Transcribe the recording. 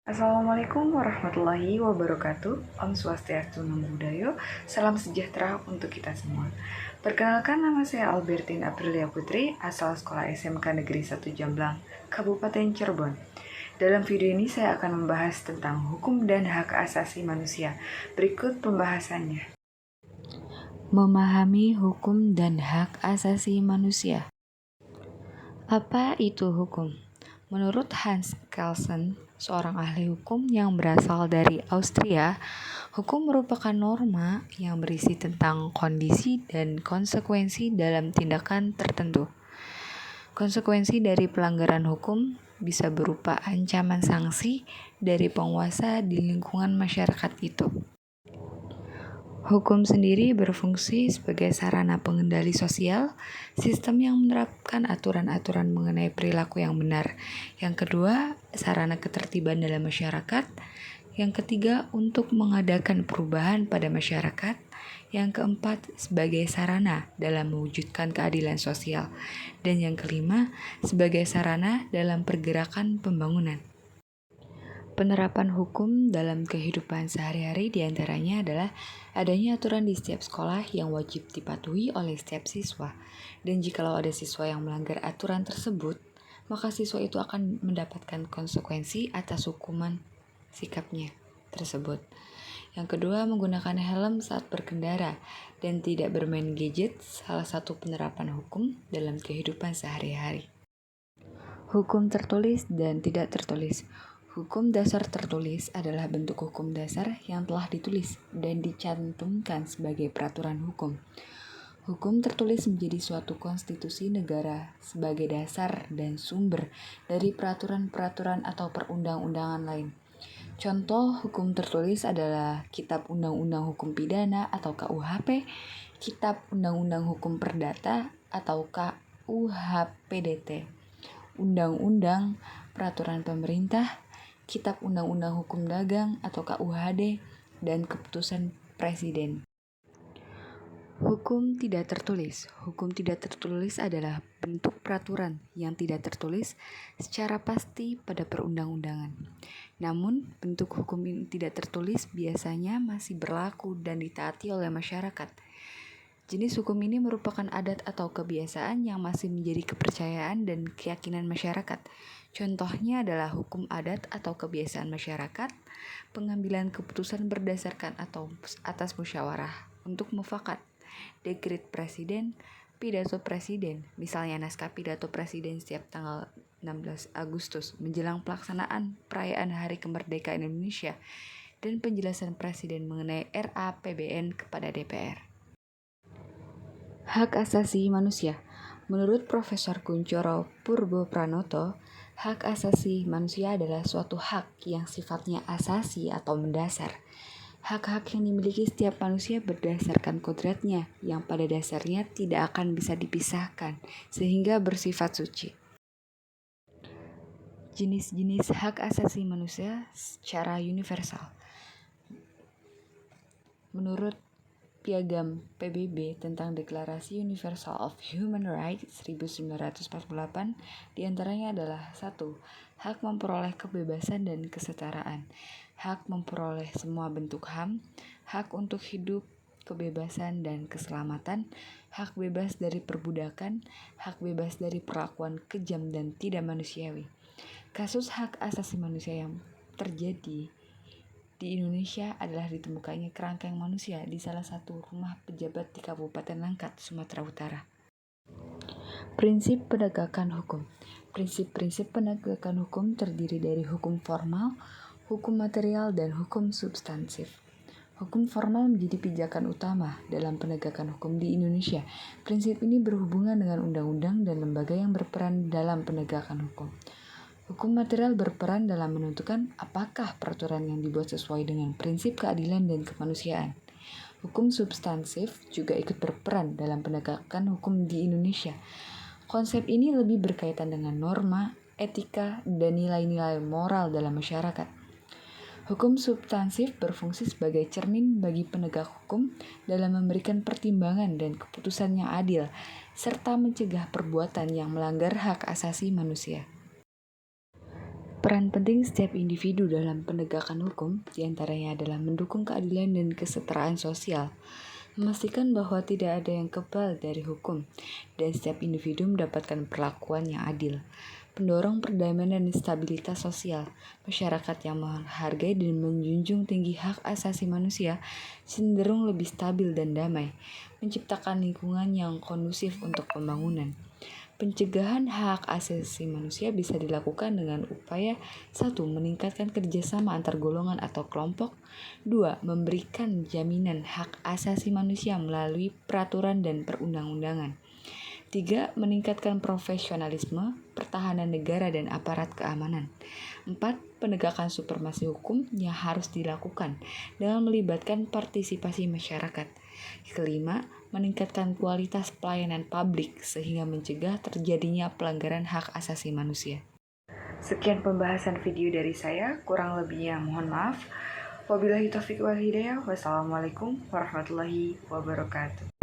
Assalamualaikum warahmatullahi wabarakatuh. Om Swastiastu Namo Buddhaya. Salam sejahtera untuk kita semua. Perkenalkan, nama saya Albertine Aprilia Putri, asal sekolah SMK Negeri 1 Jamblang, Kabupaten Cirebon. Dalam video ini saya akan membahas tentang hukum dan hak asasi manusia. Berikut pembahasannya. Memahami hukum dan hak asasi manusia. Apa itu hukum? Menurut Hans Kelsen, seorang ahli hukum yang berasal dari Austria, hukum merupakan norma yang berisi tentang kondisi dan konsekuensi dalam tindakan tertentu. Konsekuensi dari pelanggaran hukum bisa berupa ancaman sanksi dari penguasa di lingkungan masyarakat itu. Hukum sendiri berfungsi sebagai sarana pengendali sosial, sistem yang menerapkan aturan-aturan mengenai perilaku yang benar. Yang kedua, sarana ketertiban dalam masyarakat. Yang ketiga, untuk mengadakan perubahan pada masyarakat. Yang keempat, sebagai sarana dalam mewujudkan keadilan sosial. Dan yang kelima, sebagai sarana dalam pergerakan pembangunan. Penerapan hukum dalam kehidupan sehari-hari diantaranya adalah adanya aturan di setiap sekolah yang wajib dipatuhi oleh setiap siswa. Dan jikalau ada siswa yang melanggar aturan tersebut, maka siswa itu akan mendapatkan konsekuensi atas hukuman sikapnya tersebut. Yang kedua, menggunakan helm saat berkendara dan tidak bermain gadget, salah satu penerapan hukum dalam kehidupan sehari-hari. Hukum tertulis dan tidak tertulis. Hukum dasar tertulis adalah bentuk hukum dasar yang telah ditulis dan dicantumkan sebagai peraturan hukum. Hukum tertulis menjadi suatu konstitusi negara sebagai dasar dan sumber dari peraturan-peraturan atau perundang-undangan lain. Contoh hukum tertulis adalah Kitab Undang-Undang Hukum Pidana atau KUHP, Kitab Undang-Undang Hukum Perdata atau KUHPDT, Undang-Undang Peraturan Pemerintah, Kitab Undang-Undang Hukum Dagang atau KUHD, dan Keputusan Presiden. Hukum tidak tertulis. Hukum tidak tertulis adalah bentuk peraturan yang tidak tertulis secara pasti pada perundang-undangan. Namun, bentuk hukum yang tidak tertulis biasanya masih berlaku dan ditaati oleh masyarakat. Jenis hukum ini merupakan adat atau kebiasaan yang masih menjadi kepercayaan dan keyakinan masyarakat. Contohnya adalah hukum adat atau kebiasaan masyarakat, pengambilan keputusan berdasarkan atau atas musyawarah untuk mufakat, dekret presiden, pidato presiden, misalnya naskah pidato presiden setiap tanggal 16 Agustus menjelang pelaksanaan perayaan Hari Kemerdekaan Indonesia, dan penjelasan presiden mengenai RAPBN kepada DPR. Hak asasi manusia. Menurut Profesor Kunchoro Purbopranoto, hak asasi manusia adalah suatu hak yang sifatnya asasi atau mendasar. Hak-hak yang dimiliki setiap manusia berdasarkan kodratnya yang pada dasarnya tidak akan bisa dipisahkan sehingga bersifat suci. Jenis-jenis hak asasi manusia secara universal. Menurut Piagam PBB tentang Deklarasi Universal of Human Rights 1948, diantaranya adalah 1. Hak memperoleh kebebasan dan kesetaraan, hak memperoleh semua bentuk HAM, hak untuk hidup, kebebasan dan keselamatan, hak bebas dari perbudakan, hak bebas dari perlakuan kejam dan tidak manusiawi. Kasus hak asasi manusia yang terjadi di Indonesia adalah ditemukannya kerangkeng manusia di salah satu rumah pejabat di Kabupaten Langkat, Sumatera Utara. Prinsip penegakan hukum. Prinsip-prinsip penegakan hukum terdiri dari hukum formal, hukum material, dan hukum substansif. Hukum formal menjadi pijakan utama dalam penegakan hukum di Indonesia. Prinsip ini berhubungan dengan undang-undang dan lembaga yang berperan dalam penegakan hukum. Hukum material berperan dalam menentukan apakah peraturan yang dibuat sesuai dengan prinsip keadilan dan kemanusiaan. Hukum substansif juga ikut berperan dalam penegakan hukum di Indonesia. Konsep ini lebih berkaitan dengan norma, etika, dan nilai-nilai moral dalam masyarakat. Hukum substansif berfungsi sebagai cermin bagi penegak hukum dalam memberikan pertimbangan dan keputusan yang adil, serta mencegah perbuatan yang melanggar hak asasi manusia. Peran penting setiap individu dalam penegakan hukum diantaranya adalah mendukung keadilan dan kesetaraan sosial, memastikan bahwa tidak ada yang kebal dari hukum, dan setiap individu mendapatkan perlakuan yang adil. Pendorong perdamaian dan stabilitas sosial, masyarakat yang menghargai dan menjunjung tinggi hak asasi manusia cenderung lebih stabil dan damai, menciptakan lingkungan yang kondusif untuk pembangunan. Pencegahan hak asasi manusia bisa dilakukan dengan upaya 1. Meningkatkan kerjasama antar golongan atau kelompok. 2. Memberikan jaminan hak asasi manusia melalui peraturan dan perundang-undangan. 3. Meningkatkan profesionalisme, pertahanan negara dan aparat keamanan. 4. Penegakan supremasi hukum yang harus dilakukan dengan melibatkan partisipasi masyarakat. Kelima, meningkatkan kualitas pelayanan publik sehingga mencegah terjadinya pelanggaran hak asasi manusia. Sekian pembahasan video dari saya, kurang lebihnya mohon maaf. Wabillahi taufiq wal hidayah. Wassalamualaikum warahmatullahi wabarakatuh.